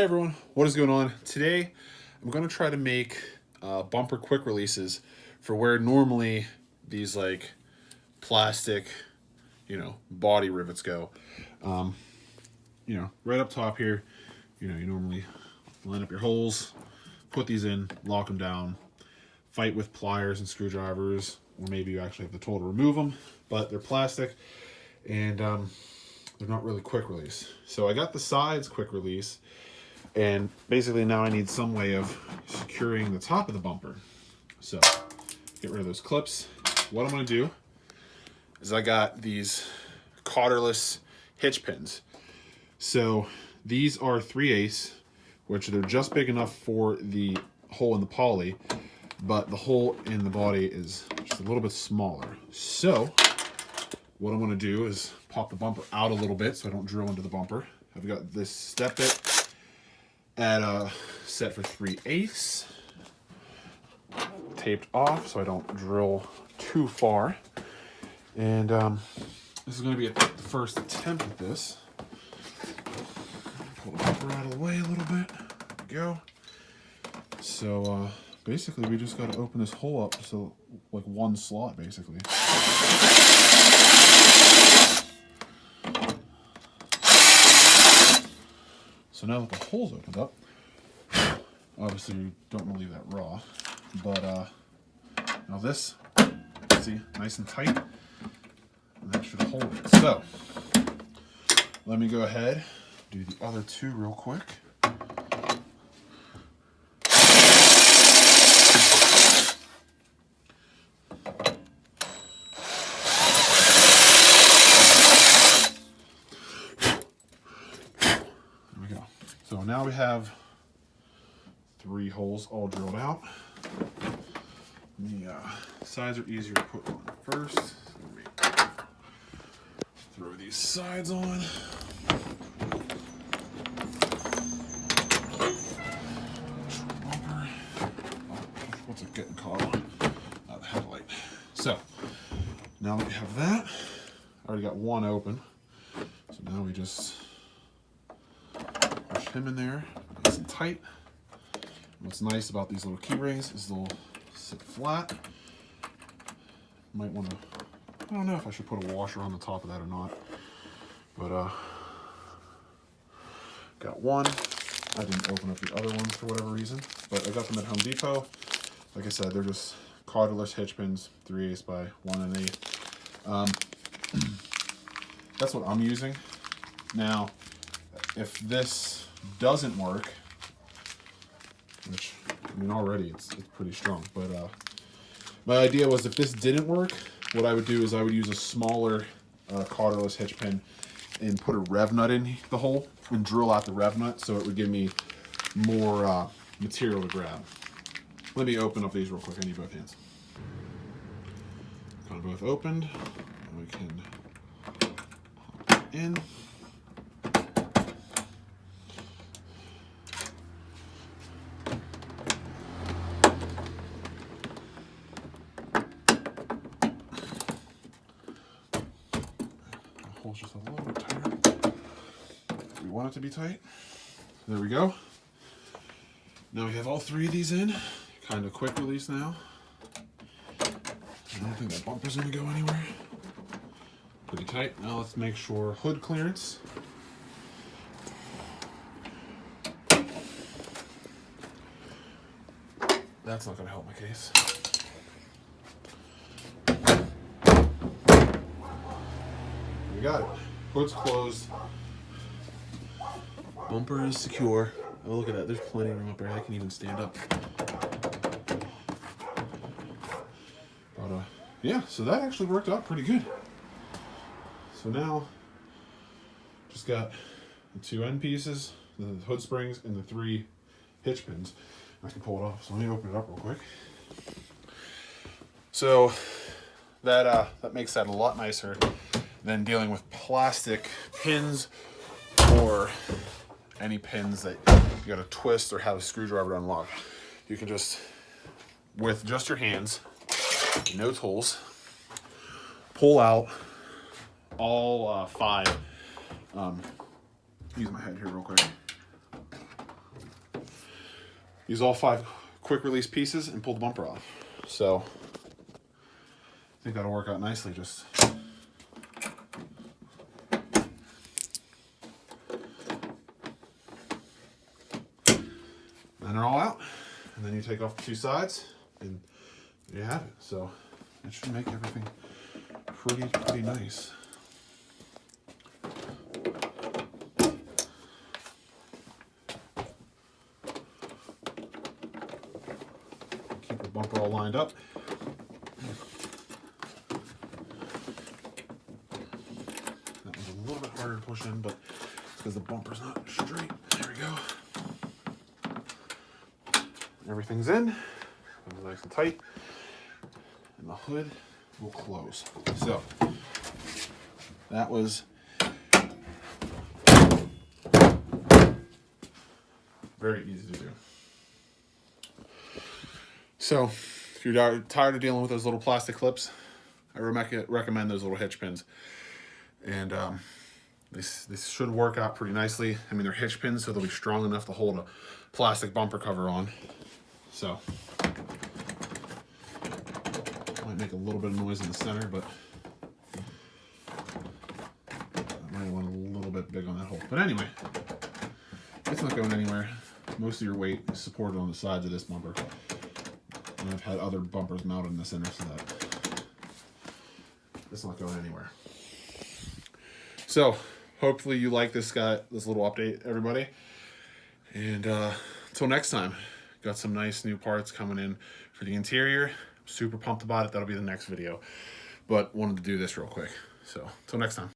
Hey everyone, what is going on? Today I'm going to try to make bumper quick releases for where normally these like plastic, body rivets go. Right up top here, you normally line up your holes, put these in, lock them down, fight with pliers and screwdrivers, or maybe you actually have the tool to remove them, but they're plastic and they're not really quick release. So I got the sides quick release. And basically now I need some way of securing the top of the bumper. So get rid of those clips. What I'm going to do is I got these collarless hitch pins. So these are 3/8, which they're just big enough for the hole in the poly, but the hole in the body is just a little bit smaller. So what I'm going to do is pop the bumper out a little bit so I don't drill into the bumper. I've got this step bit at a set for 3/8, taped off so I don't drill too far. And this is going to be the first attempt at this. Pull the bumper out of the way a little bit. There we go. So basically we just got to open this hole up so like one slot basically. So now that the hole's opened up, obviously you don't want to leave that raw, but now this, see, nice and tight, and that should hold it. So let me go ahead, do the other two real quick. So now we have 3 holes all drilled out. The sides are easier to put on first. So we throw these sides on. What's it getting caught on? The headlight. So now that we have that, I already got one open. So now we just push him in there, nice and tight. What's nice about these little key rings is they'll sit flat. Might want to, I don't know if I should put a washer on the top of that or not, but got one. I didn't open up the other ones for whatever reason, but I got them at Home Depot. Like I said, they're just collarless hitch pins, 3/8 by 1 1/8. That's what I'm using. Now, if this doesn't work, which, I mean, already it's pretty strong, but my idea was if this didn't work, what I would do is I would use a smaller collarless hitch pin and put a rev nut in the hole and drill out the rev nut so it would give me more material to grab. Let me open up these real quick. I need both hands. Got them both opened. We can hop in. Hole's just a little bit tighter. We want it to be tight. There we go. Now we have all 3 of these in. Kind of quick release now. I don't think that bumper's going to go anywhere. Pretty tight. Now let's make sure hood clearance. That's not going to help my case. We got it. Hood's closed. Bumper is secure. Oh, look at that. There's plenty of room up there. I can even stand up. But, yeah, so that actually worked out pretty good. So now, just got the 2 end pieces, the hood springs, and the 3 hitch pins. I can pull it off. So let me open it up real quick. So that makes that a lot nicer than dealing with plastic pins or any pins that you gotta twist or have a screwdriver to unlock. You can just, with just your hands, no tools, pull out all 5. Use my head here real quick. use all 5 quick release pieces and pull the bumper off. So I think that'll work out nicely. Just and they're all out, and then you take off the 2 sides and there you have it. So it should make everything pretty nice. Keep the bumper all lined up. That was a little bit harder to push in, but it's because the bumper's not straight. There we go. Everything's in, nice and tight, and the hood will close. So that was very easy to do. So if you're tired of dealing with those little plastic clips, I recommend those little hitch pins. And this should work out pretty nicely. I mean, they're hitch pins, so they'll be strong enough to hold a plastic bumper cover on. So might make a little bit of noise in the center, but I might want a little bit big on that hole. But anyway, it's not going anywhere. Most of your weight is supported on the sides of this bumper. And I've had other bumpers mounted in the center so that it's not going anywhere. So hopefully you like this little update, everybody. And until next time, got some nice new parts coming in for the interior. Super pumped about it. That'll be the next video. But wanted to do this real quick. So until next time.